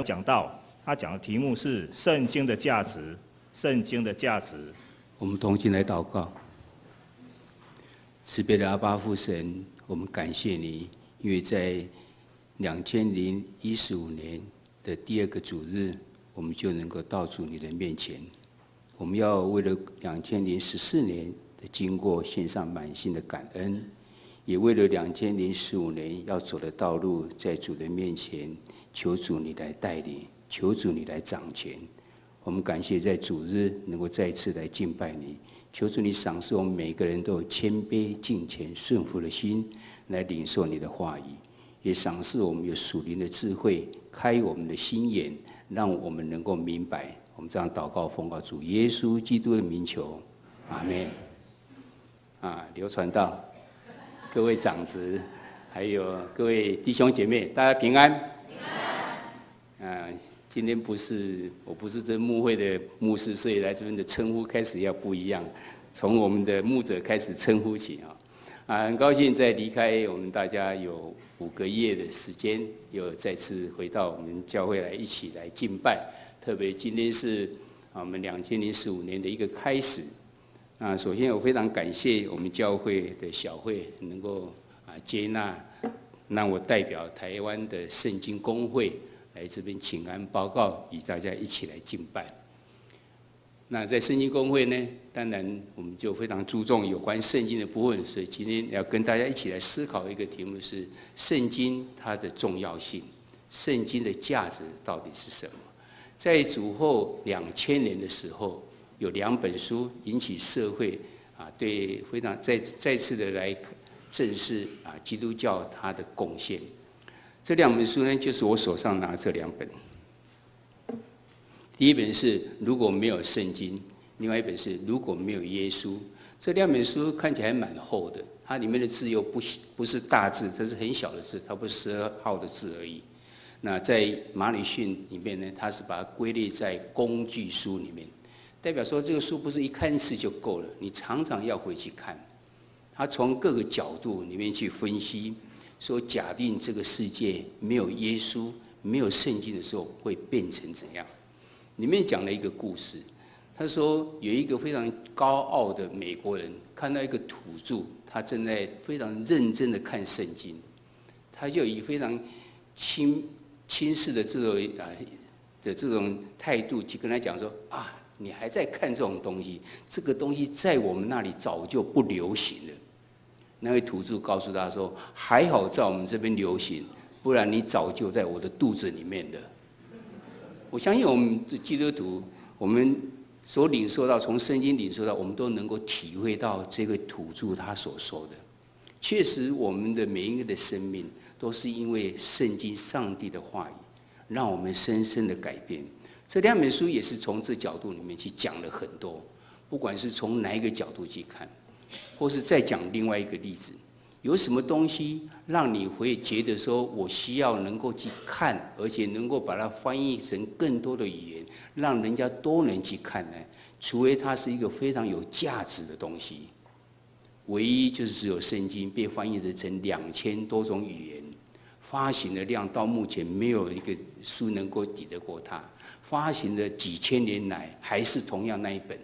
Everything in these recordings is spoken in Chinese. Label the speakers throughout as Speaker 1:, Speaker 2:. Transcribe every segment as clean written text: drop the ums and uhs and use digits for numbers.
Speaker 1: 讲到他讲的题目是圣经的价值，圣经的价值。
Speaker 2: 我们同心来祷告。慈悲的阿爸父神，我们感谢你，因为在2015年的第2个主日，我们就能够到主你的面前。我们要为了2014年的经过献上满心的感恩，也为了2015年要走的道路，在主的面前求主你来带领，求主你来掌权。我们感谢在主日能够再次来敬拜你，求主你赏赐我们每一个人都有谦卑敬虔顺服的心来领受你的话语，也赏赐我们有属灵的智慧，开我们的心眼，让我们能够明白。我们这样祷告奉告主耶稣基督的名求，阿们。流传到各位长子，还有各位弟兄姐妹，大家平安。今天我不是这牧会的牧师，所以来这边的称呼开始要不一样，从我们的牧者开始称呼起很高兴在离开我们大家有5个月的时间，又再次回到我们教会来一起来敬拜。特别今天是我们2015年的一个开始。首先我非常感谢我们教会的小会能够接纳，让我代表台湾的圣经公会来这边请安报告，与大家一起来敬拜。那在圣经公会呢，当然我们就非常注重有关圣经的部分，所以今天要跟大家一起来思考一个题目是圣经它的重要性，圣经的价值到底是什么。在主后2000年的时候，有2本书引起社会对非常再次的来正视基督教它的贡献。这2本书呢，就是我手上拿这2本。第一本是如果没有圣经，另外一本是如果没有耶稣。这2本书看起来蛮厚的，它里面的字又不是大字，这是很小的字，它不是12号的字而已。那在马礼逊里面呢，它是把它归类在工具书里面，代表说这个书不是一看一次就够了，你常常要回去看。它从各个角度里面去分析，说假定这个世界没有耶稣、没有圣经的时候会变成怎样。里面讲了一个故事，他说有一个非常高傲的美国人看到一个土著，他正在非常认真的看圣经，他就以非常轻视的这种态度去跟他讲说你还在看这种东西，这个东西在我们那里早就不流行了。那位土著告诉他说，还好在我们这边流行，不然你早就在我的肚子里面了。我相信我们的基督徒，我们所领受到，从圣经领受到，我们都能够体会到这个土著他所说的。确实我们的每一个的生命都是因为圣经上帝的话语让我们深深的改变。这2本书也是从这角度里面去讲了很多，不管是从哪一个角度去看，或是再讲另外一个例子，有什么东西让你会觉得说我需要能够去看，而且能够把它翻译成更多的语言，让人家都能去看呢？除非它是一个非常有价值的东西，唯一就是只有圣经被翻译成2000多种语言，发行的量到目前没有一个书能够抵得过它，发行了几千年来还是同样那一本。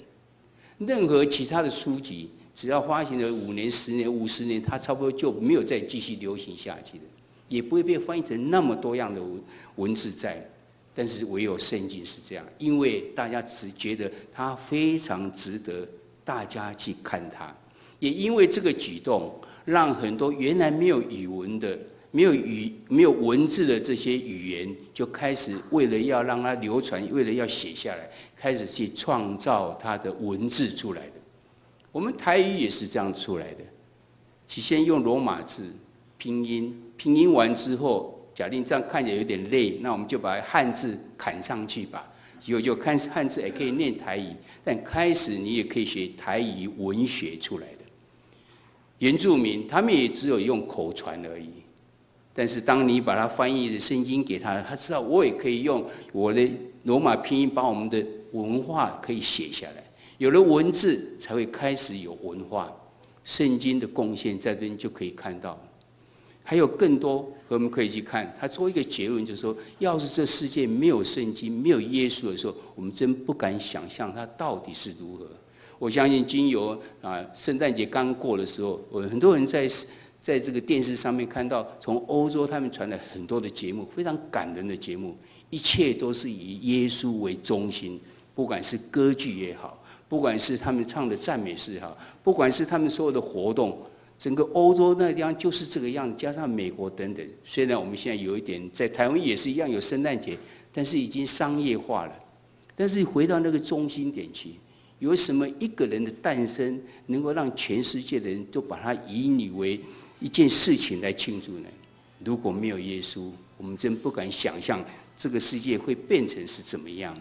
Speaker 2: 任何其他的书籍只要发行了5年、10年、50年，它差不多就没有再继续流行下去的，也不会被翻译成那么多样的文字在。但是唯有圣经是这样，因为大家只觉得它非常值得大家去看它。也因为这个举动，让很多原来没有语文的、没有文字的这些语言，就开始为了要让它流传，为了要写下来，开始去创造它的文字出来的。我们台语也是这样出来的，起先用罗马字拼音，拼音完之后，假定这样看起来有点累，那我们就把汉字砍上去吧。以后就看汉字也可以念台语，但开始你也可以学台语文学出来的。原住民他们也只有用口传而已，但是当你把它翻译的圣经给他，他知道我也可以用我的罗马拼音把我们的文化可以写下来。有了文字才会开始有文化，圣经的贡献在这边就可以看到。还有更多，我们可以去看。他做一个结论，就是说，要是这世界没有圣经、没有耶稣的时候，我们真不敢想象它到底是如何。我相信经由圣诞节刚过的时候，很多人在这个电视上面看到，从欧洲他们传来很多的节目，非常感人的节目，一切都是以耶稣为中心，不管是歌剧也好，不管是他们唱的赞美诗也好，不管是他们所有的活动，整个欧洲那个地方就是这个样子，加上美国等等。虽然我们现在有一点在台湾也是一样有圣诞节，但是已经商业化了。但是回到那个中心点去，有什么一个人的诞生能够让全世界的人都把它以你为一件事情来庆祝呢？如果没有耶稣，我们真不敢想象这个世界会变成是怎么样。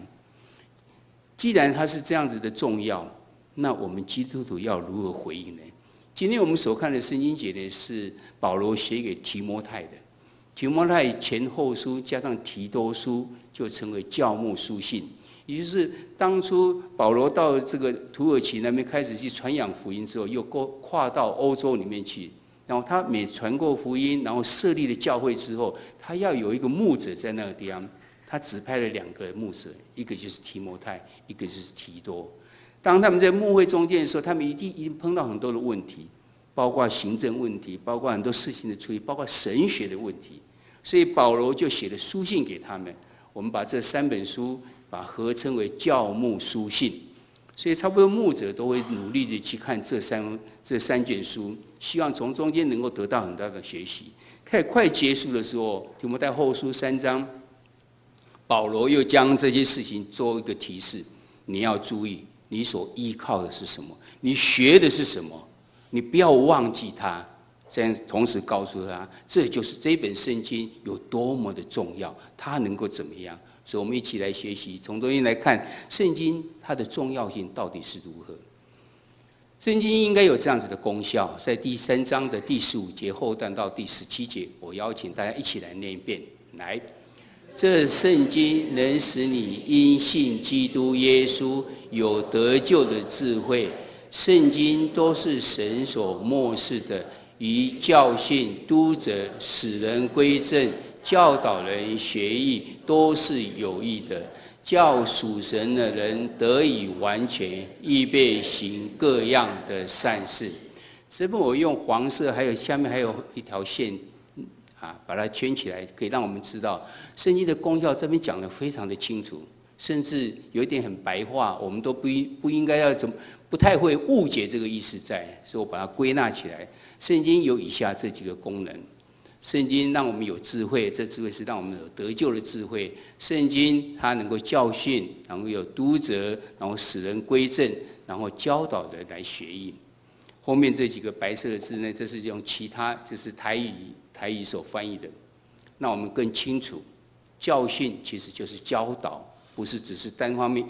Speaker 2: 既然它是这样子的重要，那我们基督徒要如何回应呢？今天我们所看的圣经节呢，是保罗写给提摩太的。提摩太前后书加上提多书，就成为教牧书信。也就是当初保罗到这个土耳其那边开始去传扬福音之后，又跨到欧洲里面去。然后他每传过福音，然后设立了教会之后，他要有一个牧者在那个地方。他指派了2个牧者，一个就是提摩太，一个就是提多。当他们在牧会中间的时候，他们一定碰到很多的问题，包括行政问题，包括很多事情的处理，包括神学的问题。所以保罗就写了书信给他们。我们把这3本书合称为教牧书信。所以差不多牧者都会努力的去看这三卷书，希望从中间能够得到很大的学习。快结束的时候，提摩太后书3章，保罗又将这些事情做一个提示：你要注意，你所依靠的是什么，你学的是什么，你不要忘记它。这样同时告诉他，这就是这本圣经有多么的重要，它能够怎么样。所以我们一起来学习，从中间来看圣经它的重要性到底是如何。圣经应该有这样子的功效，在第3章的第15节后段到第17节，我邀请大家一起来念一遍。来，这圣经能使你因信基督耶稣有得救的智慧。圣经都是神所默示的，于教训、督责、使人归正、教导人学义，都是有益的，叫属神的人得以完全，预备行各样的善事。这边我用黄色，还有下面还有一条线把它圈起来，可以让我们知道圣经的功效。这边讲得非常的清楚，甚至有一点很白话，我们都不应该要不太会误解这个意思在，所以我把它归纳起来。圣经有以下这几个功能：圣经让我们有智慧，这智慧是让我们有得救的智慧；圣经它能够教训，然后有督责，然后使人归正，然后教导人来学义。后面这几个白色的字呢，这是用其他，这是台语所翻译的。那我们更清楚，教训其实就是教导，不是只是单方面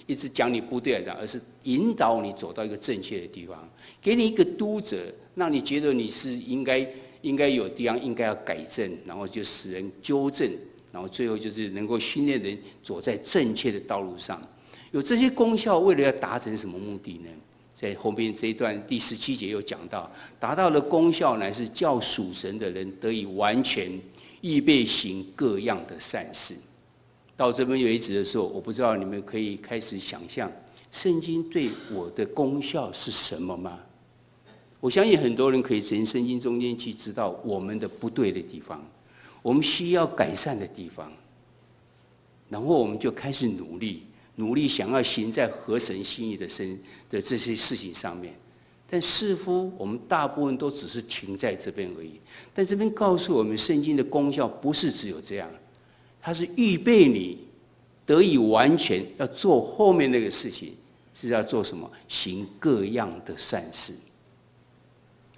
Speaker 2: 一直讲你不对的，而是引导你走到一个正确的地方，给你一个督责，让你觉得你是应该有地方应该要改正，然后就使人纠正，然后最后就是能够训练人走在正确的道路上。有这些功效，为了要达成什么目的呢？在后面这一段第17节又讲到，达到的功效乃是叫属神的人得以完全，预备行各样的善事。到这边为止的时候，我不知道你们可以开始想象圣经对我的功效是什么吗？我相信很多人可以从圣经中间去知道我们的不对的地方，我们需要改善的地方，然后我们就开始努力想要行在合神心意的这些事情上面。但似乎我们大部分都只是停在这边而已。但这边告诉我们，圣经的功效不是只有这样，它是预备你得以完全，要做后面那个事情，是要做什么？行各样的善事。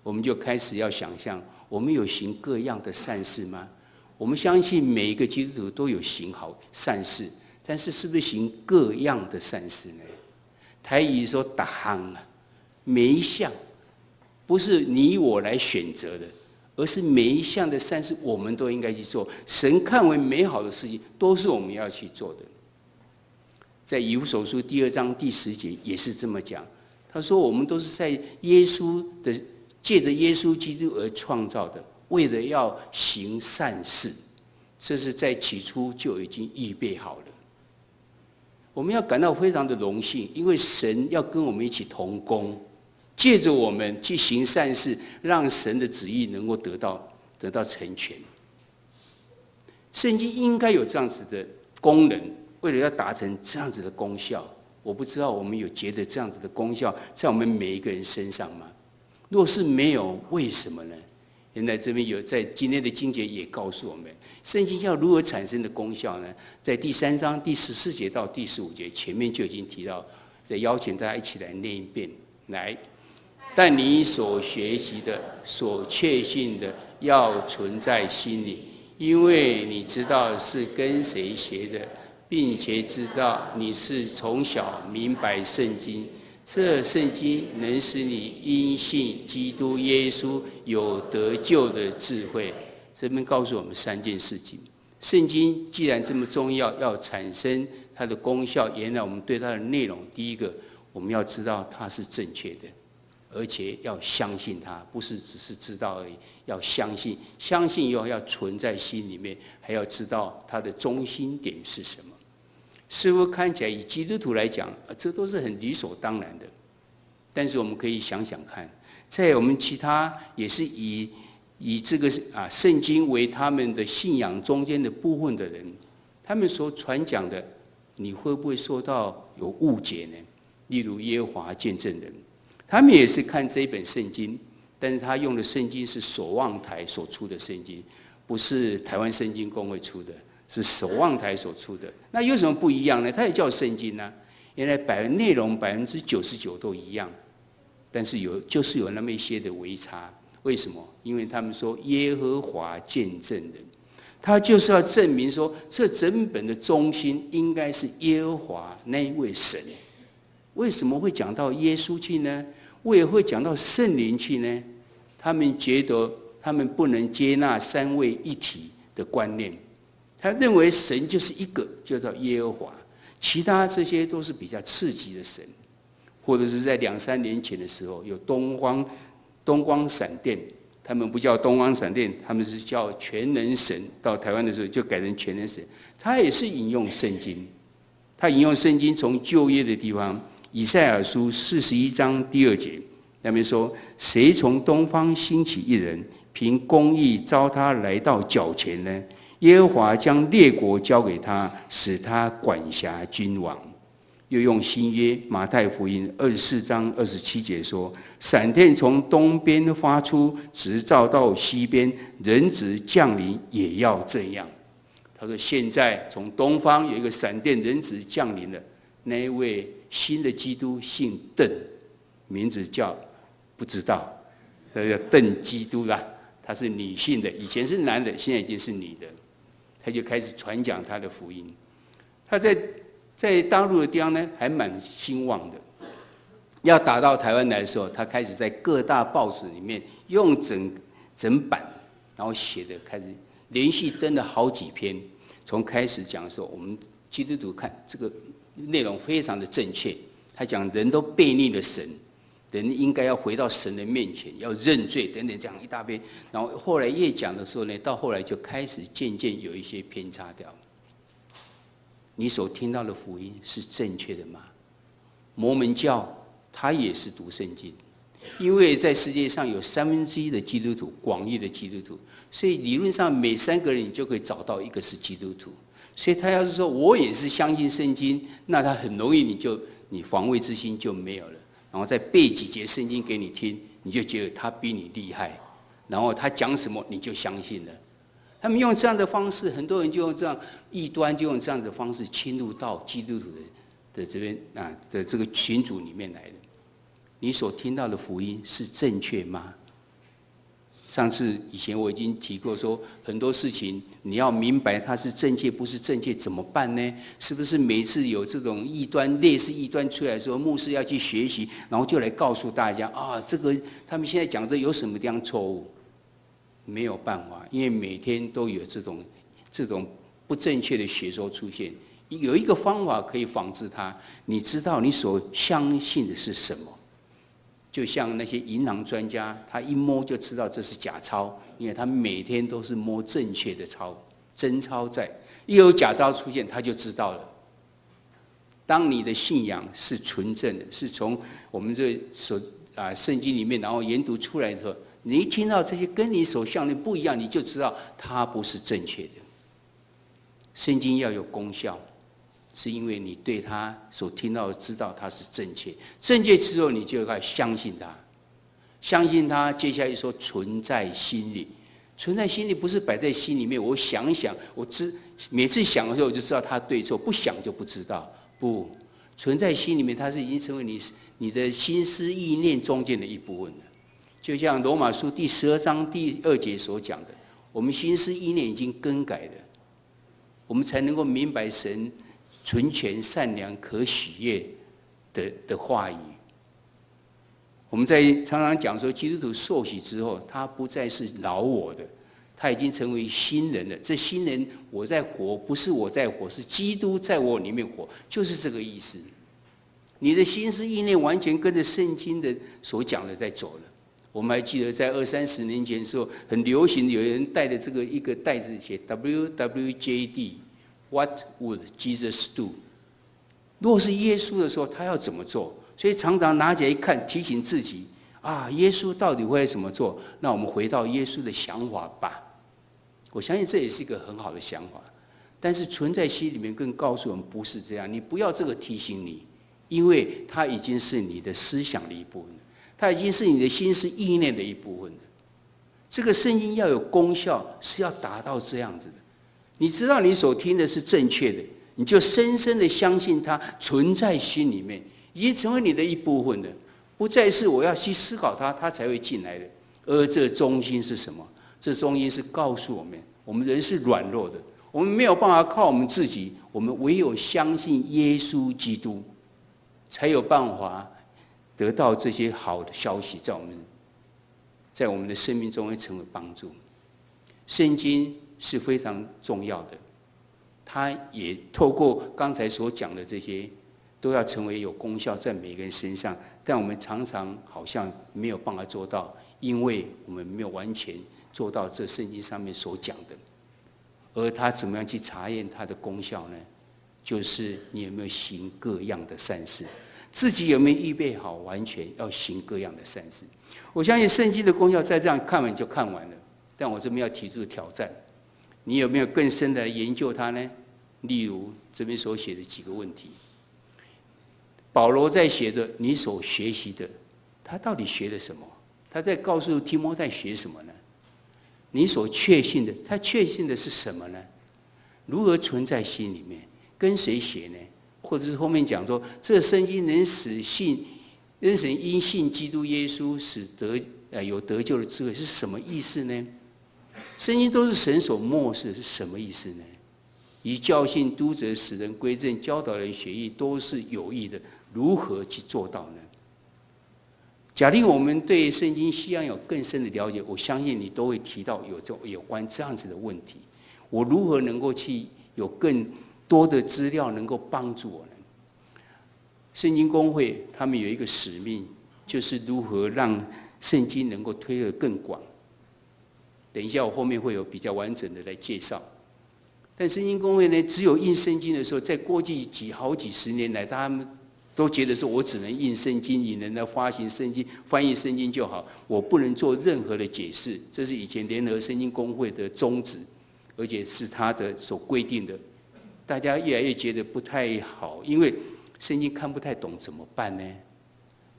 Speaker 2: 我们就开始要想象，我们有行各样的善事吗？我们相信每一个基督徒都有行好善事，但是是不是行各样的善事呢？台语说“每项”，每一项不是你我来选择的，而是每一项的善事我们都应该去做。神看为美好的事情，都是我们要去做的。在以弗所书第2章第10节也是这么讲，他说我们都是在借着耶稣基督而创造的，为了要行善事，这是在起初就已经预备好了。我们要感到非常的荣幸，因为神要跟我们一起同工，借着我们去行善事，让神的旨意能够得到成全。圣经应该有这样子的功能，为了要达成这样子的功效，我不知道我们有觉得这样子的功效在我们每一个人身上吗？若是没有，为什么呢？原来这边有在今天的经节也告诉我们，圣经要如何产生的功效呢？在第3章第14节到第15节前面就已经提到，再邀请大家一起来念一遍。来，但你所学习的、所确信的，要存在心里，因为你知道是跟谁学的，并且知道你是从小明白圣经。这圣经能使你因信基督耶稣有得救的智慧。这边告诉我们3件事情。圣经既然这么重要，要产生它的功效，原来我们对它的内容，第一个，我们要知道它是正确的，而且要相信它，不是只是知道而已，要相信。相信以后要存在心里面，还要知道它的中心点是什么。似乎看起来以基督徒来讲，这都是很理所当然的。但是我们可以想想看，在我们其他也是以这个圣经为他们的信仰中间的部分的人，他们所传讲的，你会不会受到有误解呢？例如耶和华见证人，他们也是看这一本圣经，但是他用的圣经是守望台所出的圣经，不是台湾圣经公会出的。是守望台所出的，那有什么不一样呢？它也叫圣经啊，原来内容99%都一样，但是就是有那么一些的微差。为什么？因为他们说耶和华见证人，他就是要证明说，这整本的中心应该是耶和华那一位神。为什么会讲到耶稣去呢？我也会讲到圣灵去呢？他们觉得他们不能接纳3位一体的观念。他认为神就是一个，就叫耶和华，其他这些都是比较次级的神，或者是在2、3年前的时候，有东光闪电，他们不叫东光闪电，他们是叫全能神。到台湾的时候就改成全能神。他也是引用圣经，他引用圣经从旧约的地方，以赛亚书41章第2节，那边说：谁从东方兴起一人，凭公义招他来到脚前呢？耶和华将列国交给他，使他管辖君王。又用新约马太福音24章27节说：闪电从东边发出，直照到西边，人子降临也要这样。他说现在从东方有一个闪电，人子降临了。那一位新的基督姓邓，名字叫不知道，他叫邓基督啦。他是女性的，以前是男的，现在已经是女的。他就开始传讲他的福音。他在大陆的地方呢，还蛮兴旺的。要打到台湾来的时候，他开始在各大报纸里面用整版，然后写的，开始连续登了好几篇。从开始讲的时候，我们基督徒看这个内容非常的正确。他讲人都背逆了神，人应该要回到神的面前，要认罪等等，这样一大篇。然后后来越讲的时候呢，到后来就开始渐渐有一些偏差掉。你所听到的福音是正确的吗？摩门教他也是读圣经，因为在世界上有1/3的基督徒，广义的基督徒，所以理论上每3个人你就可以找到一个是基督徒。所以他要是说我也是相信圣经，那他很容易你防卫之心就没有了。然后再背几节圣经给你听，你就觉得他比你厉害，然后他讲什么你就相信了。他们用这样的方式，很多人就用这样异端，就用这样的方式侵入到基督徒的这边的这个群组里面来的。你所听到的福音是正确吗？以前我已经提过说，很多事情你要明白它是正确不是正确怎么办呢？是不是每一次有这种异端类似异端出来的时候，牧师要去学习，然后就来告诉大家这个他们现在讲的有什么地方错误？没有办法，因为每天都有这种不正确的学说出现。有一个方法可以防治它，你知道你所相信的是什么？就像那些银行专家，他一摸就知道这是假钞，因为他每天都是摸正确的钞，真钞在，一有假钞出现，他就知道了。当你的信仰是纯正的，是从我们这圣经里面，然后研读出来的时候，你一听到这些跟你所想的不一样，你就知道它不是正确的。圣经要有功效，是因为你对他所听到的知道它是正确，正确之后你就要相信它，相信它。接下来说存在心里，存在心里不是摆在心里面，我想一想，每次想的时候我就知道它对错，不想就不知道。不，存在心里面，它是已经成为你的心思意念中间的一部分了。就像罗马书第12章第2节所讲的，我们心思意念已经更改了，我们才能够明白神纯全、善良、可喜悦的话语。我们常常讲说，基督徒受洗之后，他不再是老我的，他已经成为新人了。这新人我在活，不是我在活，是基督在我里面活，就是这个意思。你的心思意念完全跟着圣经的所讲的在走了。我们还记得在20-30年前的时候，很流行，有人带着一个袋子写 WWJD。What would Jesus do？ 如果是耶稣的时候，他要怎么做？所以常常拿起来一看，提醒自己啊，耶稣到底会怎么做？那我们回到耶稣的想法吧。我相信这也是一个很好的想法，但是存在心里面更告诉我们不是这样。你不要这个提醒你，因为它已经是你的思想的一部分，它已经是你的心思意念的一部分了。这个圣经要有功效，是要达到这样子的。你知道你所听的是正确的，你就深深的相信它存在心里面，已经成为你的一部分了，不再是我要去思考它，它才会进来的。而这中心是什么？这中心是告诉我们，我们人是软弱的，我们没有办法靠我们自己，我们唯有相信耶稣基督，才有办法得到这些好的消息，在我们的生命中会成为帮助。圣经是非常重要的，它也透过刚才所讲的这些，都要成为有功效在每个人身上。但我们常常好像没有办法做到，因为我们没有完全做到这圣经上面所讲的。而他怎么样去查验它的功效呢？就是你有没有行各样的善事，自己有没有预备好完全要行各样的善事。我相信圣经的功效再这样看完就看完了，但我这边要提出挑战，你有没有更深的研究它呢？例如这边所写的几个问题，保罗在写着你所学习的，他到底学了什么？他在告诉提摩太学什么呢？你所确信的，他确信的是什么呢？如何存在心里面？跟谁学呢？或者是后面讲说，这圣经能使人因信基督耶稣，使有得救的智慧，是什么意思呢？圣经都是神所默示，是什么意思呢？以教训、督责、使人归正、教导人学义，都是有益的。如何去做到呢？假定我们对圣经希望有更深的了解，我相信你都会提到有关这样子的问题。我如何能够去有更多的资料能够帮助我呢？圣经公会他们有一个使命，就是如何让圣经能够推得更广。等一下我后面会有比较完整的来介绍。但圣经公会呢，只有印圣经的时候，在过去好几十年来，他们都觉得说我只能印圣经，引人来发行圣经、翻译圣经就好，我不能做任何的解释。这是以前联合圣经公会的宗旨，而且是他的所规定的。大家越来越觉得不太好，因为圣经看不太懂怎么办呢？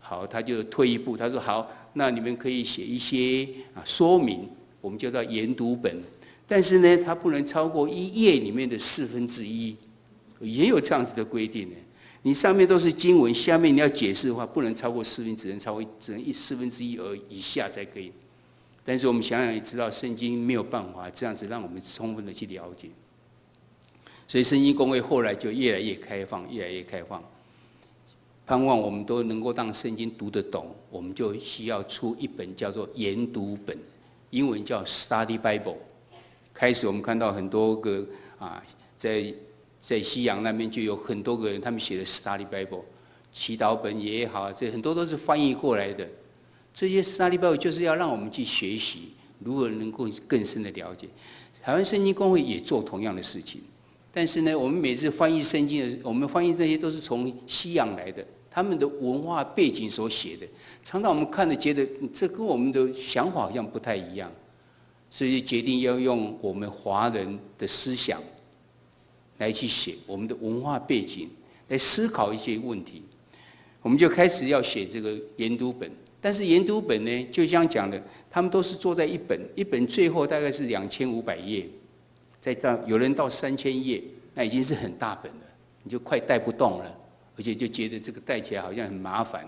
Speaker 2: 好，他就退一步，他说好，那你们可以写一些说明，我们叫做研读本。但是呢，它不能超过1页里面的1/4，也有这样子的规定呢。你上面都是经文，下面你要解释的话，不能超过1/4，只能1/4而以下才可以。但是我们想想也知道，圣经没有办法这样子让我们充分的去了解，所以圣经公会后来就越来越开放，越来越开放。盼望我们都能够让圣经读得懂，我们就需要出一本叫做研读本，英文叫 Study Bible。开始我们看到很多个在西洋那边就有很多个人，他们写的 Study Bible， 祈祷本也好，这很多都是翻译过来的。这些 study Bible 就是要让我们去学习如何能够更深的了解。台湾圣经公会也做同样的事情，但是呢，我们每次翻译圣经的，我们翻译这些都是从西洋来的，他们的文化背景所写的，常常我们看着觉得这跟我们的想法好像不太一样，所以决定要用我们华人的思想来去写我们的文化背景，来思考一些问题。我们就开始要写这个研读本，但是研读本呢，就像讲的，他们都是做在一本最后大概是2500页，再到有人到3000页，那已经是很大本了，你就快带不动了，而且就觉得这个带起来好像很麻烦，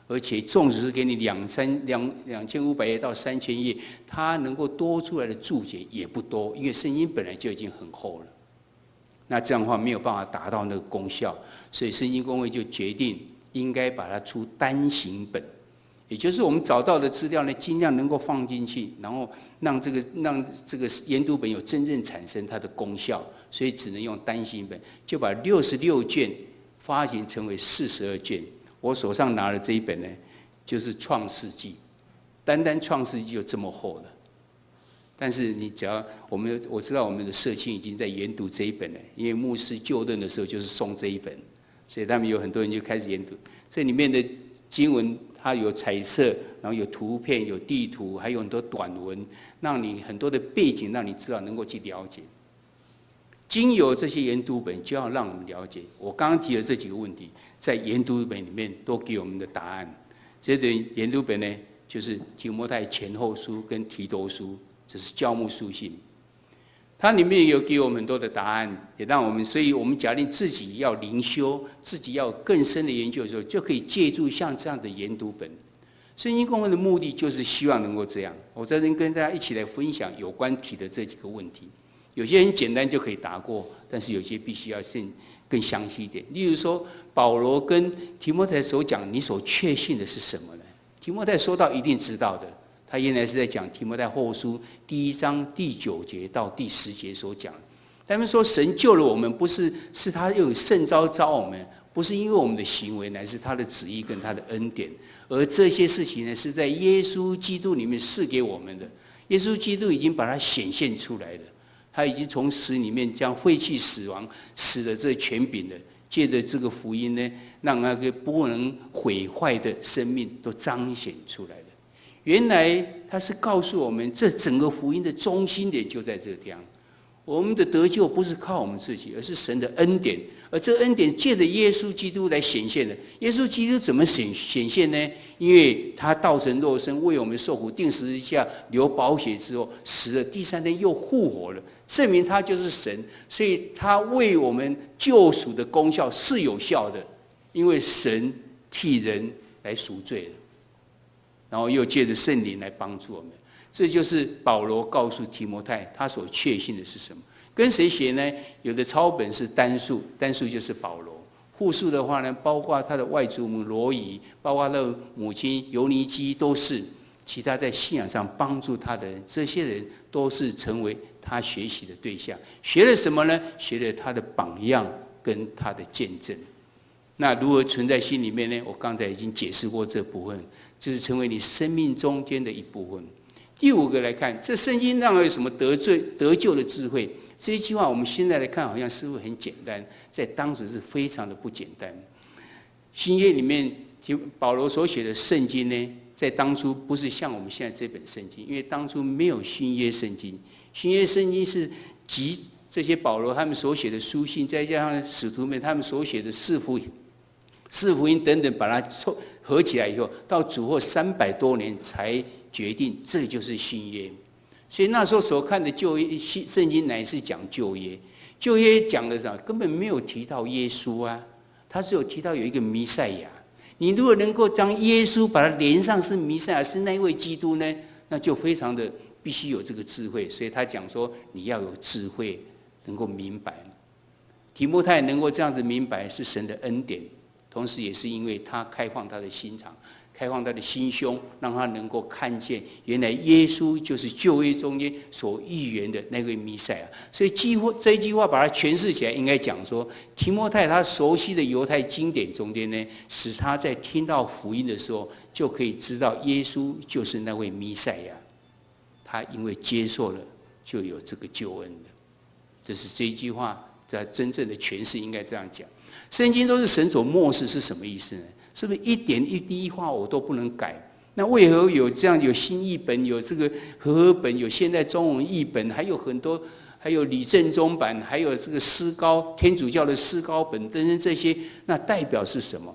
Speaker 2: 而且纵使是给你2500页到3000页，它能够多出来的注解也不多，因为圣经本来就已经很厚了。那这样的话没有办法达到那个功效，所以圣经公会就决定应该把它出单行本，也就是我们找到的资料呢，尽量能够放进去，然后让这个研读本有真正产生它的功效，所以只能用单行本，就把66卷发行成为42卷。我手上拿的这一本呢，就是《创世纪》，单单《创世纪》就这么厚了。但是你只要我知道我们的社青已经在研读这一本了，因为牧师就任的时候就是送这一本，所以他们有很多人就开始研读。这里面的经文它有彩色，然后有图片、有地图，还有很多短文，让你很多的背景，让你知道能够去了解。经由这些研读本，就要让我们了解我刚刚提的这几个问题，在研读本里面都给我们的答案。这个研读本呢，就是提摩太前后书跟提多书。这是教牧书信，它里面有给我们很多的答案，也让我们，所以我们假定自己要灵修，自己要更深的研究的时候，就可以借助像这样的研读本。圣经公会的目的就是希望能够这样。我在这边跟大家一起来分享有关提的这几个问题，有些很简单就可以答过，但是有些必须要更详细一点。例如说，保罗跟提摩太所讲，你所确信的是什么呢？提摩太说到一定知道的。他原来是在讲提摩太后书1章第9节到第10节所讲，他们说神救了我们，不是他用圣召召我们，不是因为我们的行为，乃是他的旨意跟他的恩典。而这些事情呢，是在耶稣基督里面赐给我们的。耶稣基督已经把它显现出来了，他已经从死里面将废弃死亡死的这权柄了，借着这个福音呢，让那个不能毁坏的生命都彰显出来了。原来他是告诉我们，这整个福音的中心点就在这个地方。我们的得救不是靠我们自己，而是神的恩典，而这恩典借着耶稣基督来显现的。耶稣基督怎么显现呢？因为他道成肉身，为我们受苦，钉十字架，流宝血之后，死了，第3天又复活了，证明他就是神。所以他为我们救赎的功效是有效的，因为神替人来赎罪了。然后又借着圣灵来帮助我们，这就是保罗告诉提摩太他所确信的是什么。跟谁写呢？有的抄本是单数，单数就是保罗；复数的话呢，包括他的外祖母罗以，包括他的母亲尤尼基，都是其他在信仰上帮助他的人，这些人都是成为他学习的对象。学了什么呢？学了他的榜样跟他的见证。那如何存在心里面呢？我刚才已经解释过这部分，就是成为你生命中间的一部分。第5个来看，这圣经让人有什么得救的智慧？这一句话我们现在来看好像似乎很简单，在当时是非常的不简单。新约里面保罗所写的圣经呢，在当初不是像我们现在这本圣经，因为当初没有新约圣经，新约圣经是集这些保罗他们所写的书信，再加上使徒们他们所写的四福音等等，把它合起来以后，到主后300多年才决定这就是新约。所以那时候所看的旧约圣经乃是讲旧约，旧约讲的啥？根本没有提到耶稣啊，他只有提到有一个弥赛亚。你如果能够将耶稣把它连上是弥赛亚，是那一位基督呢，那就非常的必须有这个智慧。所以他讲说，你要有智慧，能够明白。提摩太能够这样子明白，是神的恩典。同时也是因为他开放他的心肠，开放他的心胸，让他能够看见，原来耶稣就是旧约中间所预言的那位弥赛亚。所以这一句话把它诠释起来，应该讲说，提摩太他熟悉的犹太经典中间呢，使他在听到福音的时候，就可以知道耶稣就是那位弥赛亚。他因为接受了，就有这个救恩的。这是这一句话在真正的诠释，应该这样讲。圣经都是神所默示，是什么意思呢？是不是一点一滴话我都不能改？那为何有这样有新译本，有这个和合本，有现代中文译本，还有很多，还有李正宗版，还有这个诗高天主教的诗高本等等这些，那代表是什么？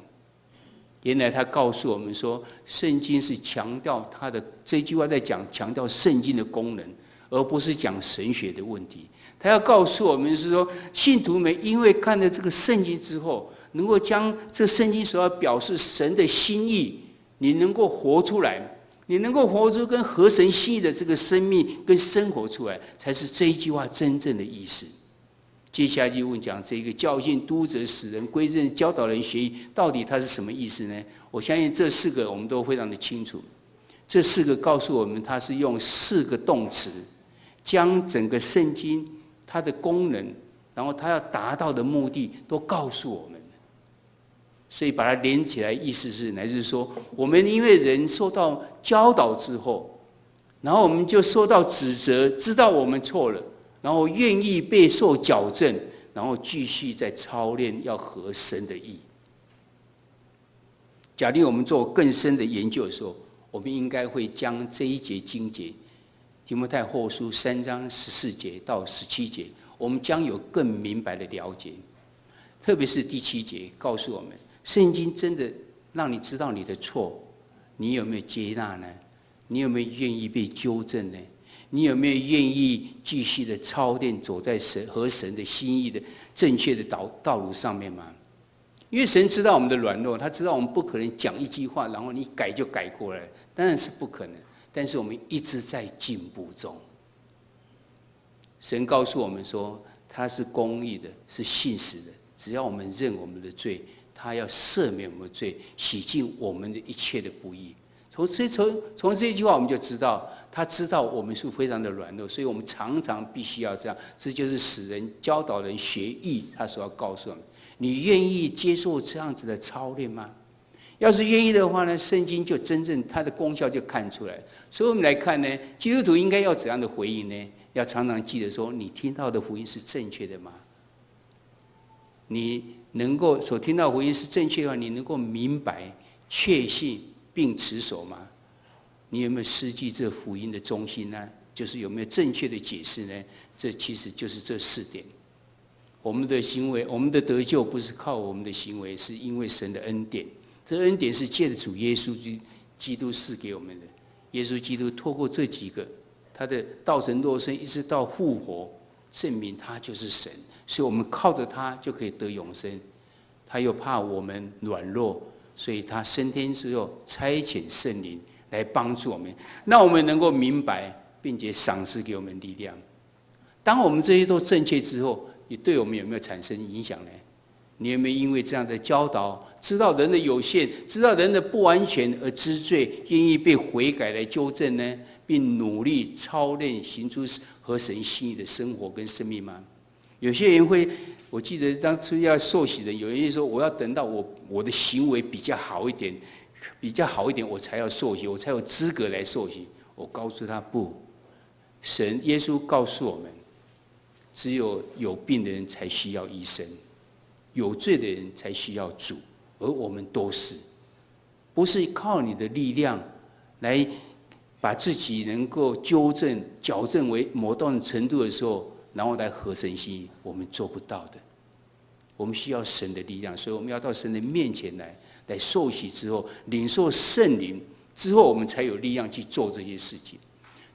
Speaker 2: 原来他告诉我们说，圣经是强调他的这句话在讲强调圣经的功能，而不是讲神学的问题。他要告诉我们是说，信徒们因为看了这个圣经之后，能够将这圣经所要表示神的心意，你能够活出来，你能够活出跟合神心意的这个生命跟生活出来，才是这一句话真正的意思。接下来就问讲这个教训、督责、使人归正、教导人学义，到底它是什么意思呢？我相信这4个我们都非常的清楚。这4个告诉我们，它是用4个动词，将整个圣经它的功能，然后它要达到的目的都告诉我们。所以把它连起来，意思是乃是说，我们因为人受到教导之后，然后我们就受到指责，知道我们错了，然后愿意被受矫正，然后继续在操练要合神的意。假定我们做更深的研究的时候，我们应该会将这一节经节，提摩太后书3章14节到17节，我们将有更明白的了解。特别是第7节告诉我们，圣经真的让你知道你的错，你有没有接纳呢？你有没有愿意被纠正呢？你有没有愿意继续的操练，走在合神的心意的正确的道路上面吗？因为神知道我们的软弱，他知道我们不可能讲一句话，然后你改就改过来，当然是不可能。但是我们一直在进步中。神告诉我们说，他是公义的，是信实的。只要我们认我们的罪，他要赦免我们的罪，洗净我们的一切的不义。从这句话我们就知道，他知道我们是非常的软弱，所以我们常常必须要这样。这就是使人教导人学义，他所要告诉我们：你愿意接受这样子的操练吗？要是愿意的话呢，圣经就真正它的功效就看出来。所以我们来看呢，基督徒应该要怎样的回应呢？要常常记得说，你听到的福音是正确的吗？你能够所听到的福音是正确的话，你能够明白、确信并持守吗？你有没有失去这福音的中心呢？就是有没有正确的解释呢？这其实就是这4点。我们的行为，我们的得救不是靠我们的行为，是因为神的恩典。这恩典是借着主耶稣基督赐给我们的。耶稣基督透过这几个，他的道成肉身，一直到复活，证明他就是神。所以我们靠着他就可以得永生。他又怕我们软弱，所以他升天之后差遣圣灵来帮助我们，让我们能够明白，并且赏赐给我们力量。当我们这些都正确之后，你对我们有没有产生影响呢？你有没有因为这样的教导，知道人的有限，知道人的不完全而知罪，愿意被悔改来纠正呢？并努力操练，行出合神心意的生活跟生命吗？有些人会，我记得当初要受洗的，有人说我要等到我的行为比较好一点，我才要受洗，我才有资格来受洗。我告诉他不，耶稣告诉我们，只有有病的人才需要医生，有罪的人才需要主，而我们都是，不是靠你的力量来把自己能够矫正为某段程度的时候，然后来合神心意，我们做不到的。我们需要神的力量，所以我们要到神的面前来受洗之后，领受圣灵之后，我们才有力量去做这些事情。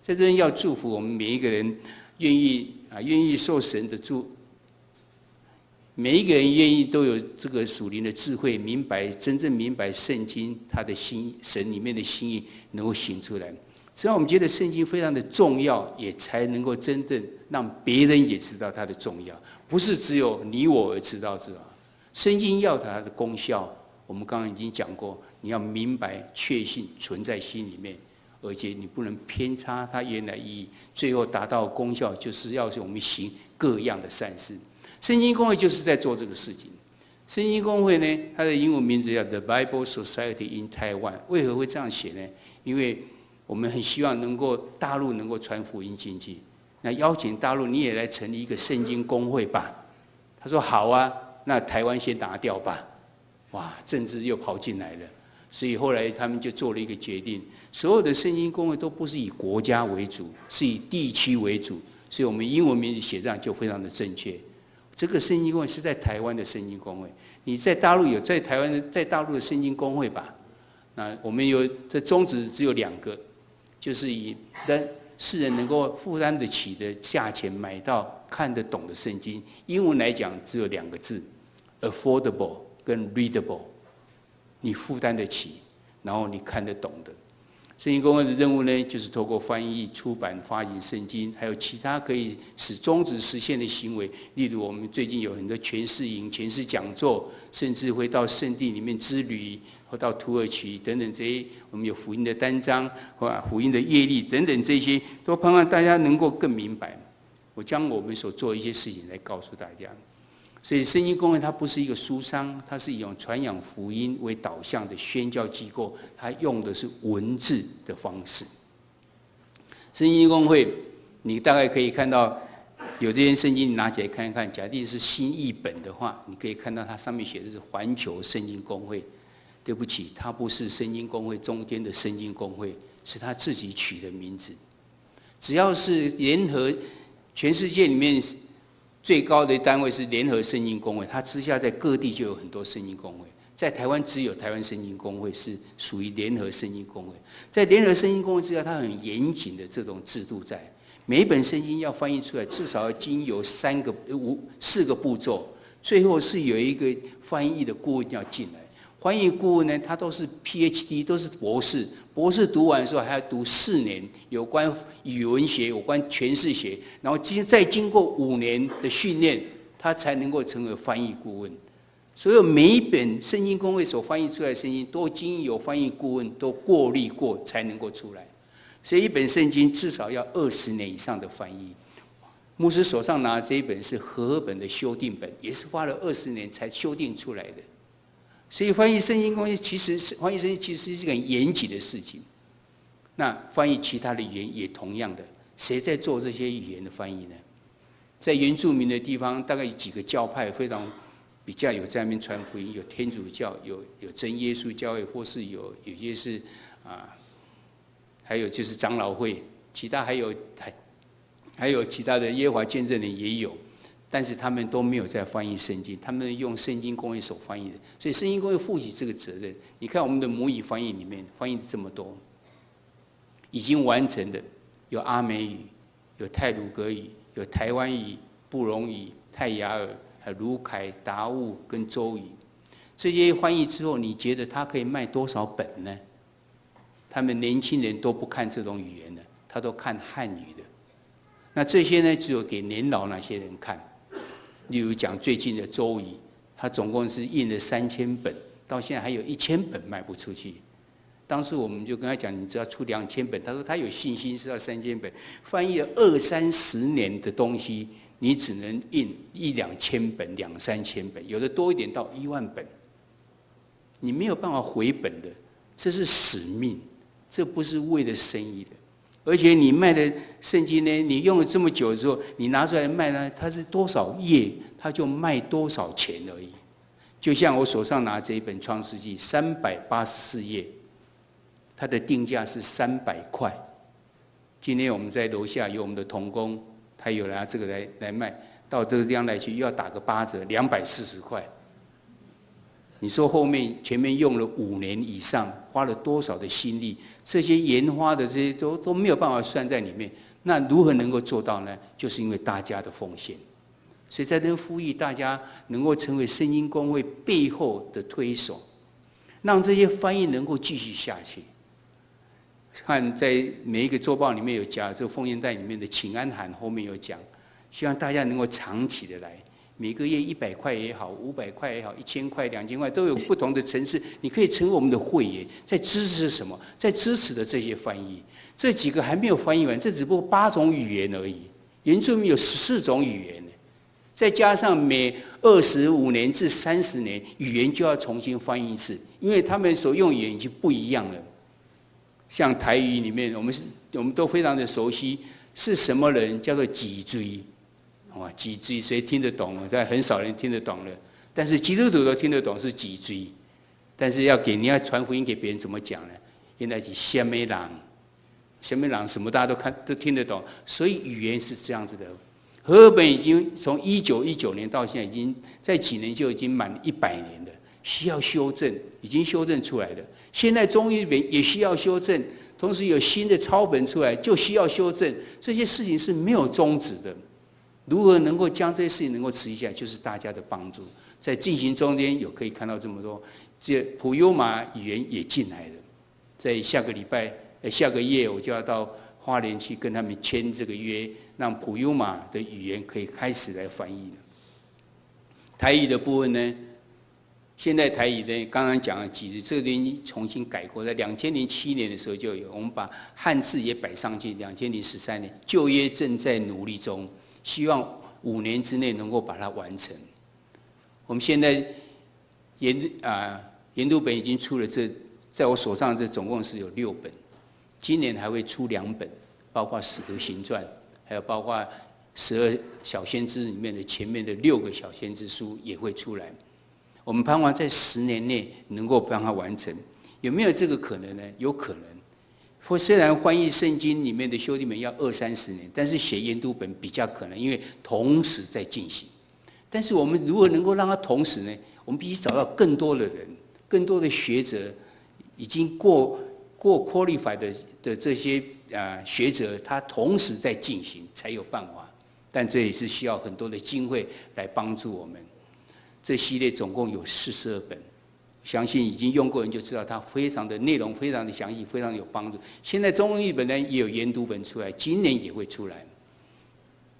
Speaker 2: 在这边要祝福我们每一个人，愿意受神的祝，每一个人愿意都有这个属灵的智慧，真正明白圣经它的神里面的心意，能够行出来。只要我们觉得圣经非常的重要，也才能够真正让别人也知道它的重要，不是只有你我而知道。圣经要它的功效，我们刚刚已经讲过，你要明白、确信存在心里面，而且你不能偏差它原来意义，最后达到功效，就是要我们行各样的善事。圣经公会就是在做这个事情。圣经公会呢，它的英文名字叫 The Bible Society in Taiwan。为何会这样写呢？因为我们很希望能够大陆能够传福音进去，那邀请大陆你也来成立一个圣经公会吧。他说好啊，那台湾先拿掉吧。哇，政治又跑进来了，所以后来他们就做了一个决定，所有的圣经公会都不是以国家为主，是以地区为主，所以我们英文名字写这样就非常的正确。这个圣经公会是在台湾的圣经公会，你在大陆有在台湾的在大陆的圣经公会吧？那我们有的宗旨只有2个，就是以世人能够负担得起的价钱买到看得懂的圣经。英文来讲只有2个字 ，affordable 跟 readable， 你负担得起，然后你看得懂的。圣经公会的任务呢，就是透过翻译、出版、发行圣经，还有其他可以使宗旨实现的行为。例如，我们最近有很多诠释营、诠释讲座，甚至会到圣地里面之旅，或到土耳其等等这些。我们有福音的单章，或福音的业力等等这些，都盼望大家能够更明白。我将我们所做的一些事情来告诉大家。所以圣经公会它不是一个书商，它是以传扬福音为导向的宣教机构，它用的是文字的方式。圣经公会你大概可以看到有这些圣经，你拿起来看一看，假定是新译本的话，你可以看到它上面写的是环球圣经公会。对不起，它不是圣经公会中间的圣经公会，是他自己取的名字。只要是联合全世界里面最高的单位是联合圣经公会，它之下在各地就有很多圣经公会。在台湾只有台湾圣经公会是属于联合圣经公会。在联合圣经公会之下，它很严谨的这种制度在，每一本圣经要翻译出来，至少要经由4个步骤，最后是有一个翻译的顾问要进来。翻译顾问呢，他都是 PhD， 都是博士。博士读完的时候还要读4年，有关语文学、有关诠释学，然后再经过5年的训练，他才能够成为翻译顾问。所有每一本圣经公会所翻译出来的圣经，都经由翻译顾问都过滤过才能够出来。所以一本圣经至少要20年以上的翻译。牧师手上拿的这一本是和合本的修订本，也是花了20年才修订出来的。所以翻译圣经公会翻译圣经其实是一个很严谨的事情。那翻译其他的语言也同样的，谁在做这些语言的翻译呢？在原住民的地方，大概有几个教派非常比较有在那边传福音，有天主教，有真耶稣教会，或是有些是还有就是长老会，其他还有其他的耶和华见证人也有。但是他们都没有在翻译圣经，他们用圣经公会所翻译的，所以圣经公会负起这个责任。你看我们的母语翻译里面翻译的这么多，已经完成的有阿美语、有太鲁阁语、有台湾语、布隆语、泰雅尔、还有卢凯、达悟跟周语。这些翻译之后，你觉得它可以卖多少本呢？他们年轻人都不看这种语言的，他都看汉语的。那这些呢，只有给年老那些人看。例如讲最近的周语，他总共是印了3000本，到现在还有1000本卖不出去。当时我们就跟他讲，你只要出2000本，他说他有信心是要3000本，翻译了20-30年的东西，你只能印1-2千本、2-3千本，有的多一点到10000本，你没有办法回本的，这是使命，这不是为了生意的。而且你卖的圣经呢，你用了这么久之后，你拿出来卖呢，它是多少页，它就卖多少钱而已。就像我手上拿这一本《创世纪》，384页，它的定价是300块。今天我们在楼下有我们的同工，他有拿这个来卖，到这个地方来去又要打个8折，240块。你说前面用了5年以上，花了多少的心力？这些研发的这些都没有办法算在里面。那如何能够做到呢？就是因为大家的奉献。所以在这呼吁大家能够成为圣经公会背后的推手，让这些翻译能够继续下去。看在每一个周报里面有讲，这个奉献袋里面的请安函后面有讲，希望大家能够长期的来。每个月100块也好，500块也好，1000块、2000块都有不同的层次。你可以成为我们的会员，在支持什么？在支持的这些翻译，这几个还没有翻译完，这只不过8种语言而已。原住民有14种语言，再加上每25年至30年，语言就要重新翻译一次，因为他们所用语言已经不一样了。像台语里面，我们都非常的熟悉，是什么人叫做脊椎？哇，脊椎谁听得懂？现在很少人听得懂了。但是基督徒都听得懂是脊椎，但是你要传福音给别人怎么讲呢？原来是什么人？什么人？什么大家都听得懂，所以语言是这样子的。和合本已经从1919年到现在，已经在几年就已经满100年了，需要修正，已经修正出来了。现在中译本也需要修正，同时有新的抄本出来，就需要修正。这些事情是没有终止的。如何能够将这些事情能够持续下来，就是大家的帮助。在进行中间可以看到这么多，这普悠玛语言也进来了。在下个月我就要到花莲去跟他们签这个约，让普悠玛的语言可以开始来翻译了。台语的部分呢，现在台语呢，刚刚讲了几日，这边重新改过，在2007年的时候就有，我们把汉字也摆上去。2013年旧约正在努力中，希望5年之内能够把它完成。我们现在研读本已经出了，在我手上这总共是有6本，今年还会出2本，包括《使徒行传》，还有包括12小先知里面的前面的6个小先知书也会出来。我们盼望在10年内能够帮它完成，有没有这个可能呢？有可能。虽然翻译圣经里面的修订本要20-30年，但是写研读本比较可能，因为同时在进行。但是我们如何能够让它同时呢？我们必须找到更多的人，更多的学者，已经过 qualified 的这些学者，他同时在进行才有办法。但这也是需要很多的经费来帮助我们。这系列总共有42本，相信已经用过人就知道，它非常的内容非常的详细，非常有帮助。现在中译本呢也有研读本出来，今年也会出来。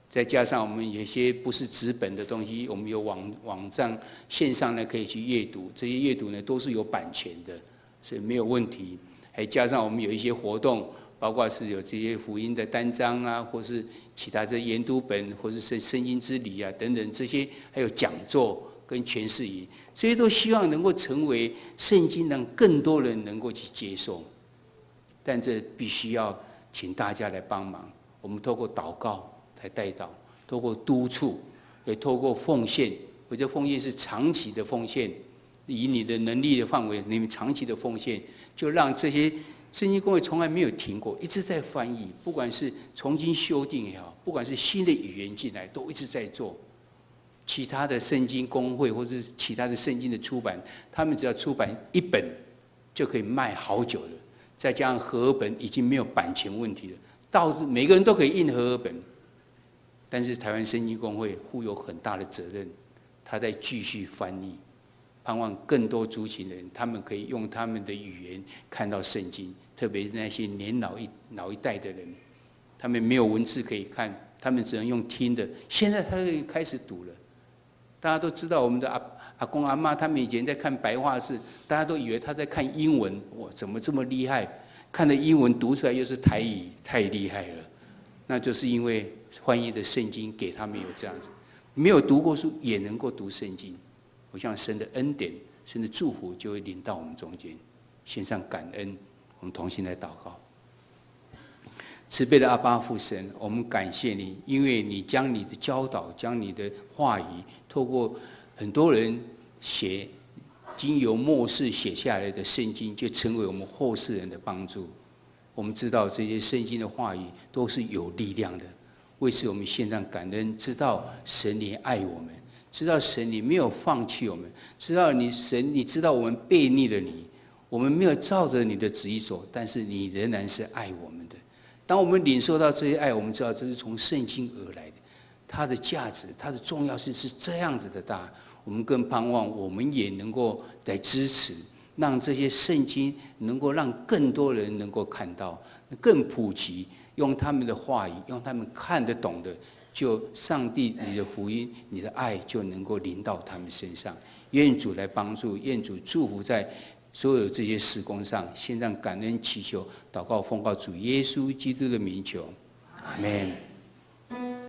Speaker 2: 再加上我们有些不是纸本的东西，我们有网站线上呢可以去阅读，这些阅读呢都是有版权的，所以没有问题。还加上我们有一些活动，包括是有这些福音的单章啊，或是其他这研读本，或是圣经之理啊等等这些，还有讲座跟诠释仪，这些都希望能够成为圣经，让更多人能够去接受。但这必须要请大家来帮忙，我们透过祷告来带导，透过督促，也透过奉献。我这奉献是长期的奉献，以你的能力的范围，你们长期的奉献，就让这些圣经公会从来没有停过，一直在翻译，不管是重新修订也好，不管是新的语言进来，都一直在做。其他的圣经公会或是其他的圣经的出版，他们只要出版1本就可以卖好久了。再加上和合本已经没有版权问题了，每个人都可以印和合本。但是台湾圣经公会负有很大的责任，他在继续翻译，盼望更多族群人，他们可以用他们的语言看到圣经，特别是那些年老一代的人，他们没有文字可以看，他们只能用听的。现在他就开始读了。大家都知道我们的阿公阿嬷，他们以前在看白话字，大家都以为他在看英文，哇，怎么这么厉害？看的英文读出来又是台语，太厉害了。那就是因为翻译的圣经给他们有这样子，没有读过书也能够读圣经。我想神的恩典、神的祝福就会临到我们中间，献上感恩，我们同心来祷告。慈悲的阿爸父神，我们感谢你，因为你将你的教导，将你的话语，透过很多人经由末世写下来的圣经，就成为我们后世人的帮助。我们知道这些圣经的话语都是有力量的，为此我们献上感恩，知道神你爱我们，知道神你没有放弃我们，知道神你知道我们悖逆了你，我们没有照着你的旨意走，但是你仍然是爱我们的。当我们领受到这些爱，我们知道这是从圣经而来的，它的价值、它的重要性是这样子的大。我们更盼望我们也能够来支持，让这些圣经能够让更多人能够看到，更普及，用他们的话语，用他们看得懂的就上帝你的福音、你的爱就能够临到他们身上。愿主来帮助，愿主祝福在所有这些事工上。献上感恩祈求、祷告，奉告主耶稣基督的名求，阿们。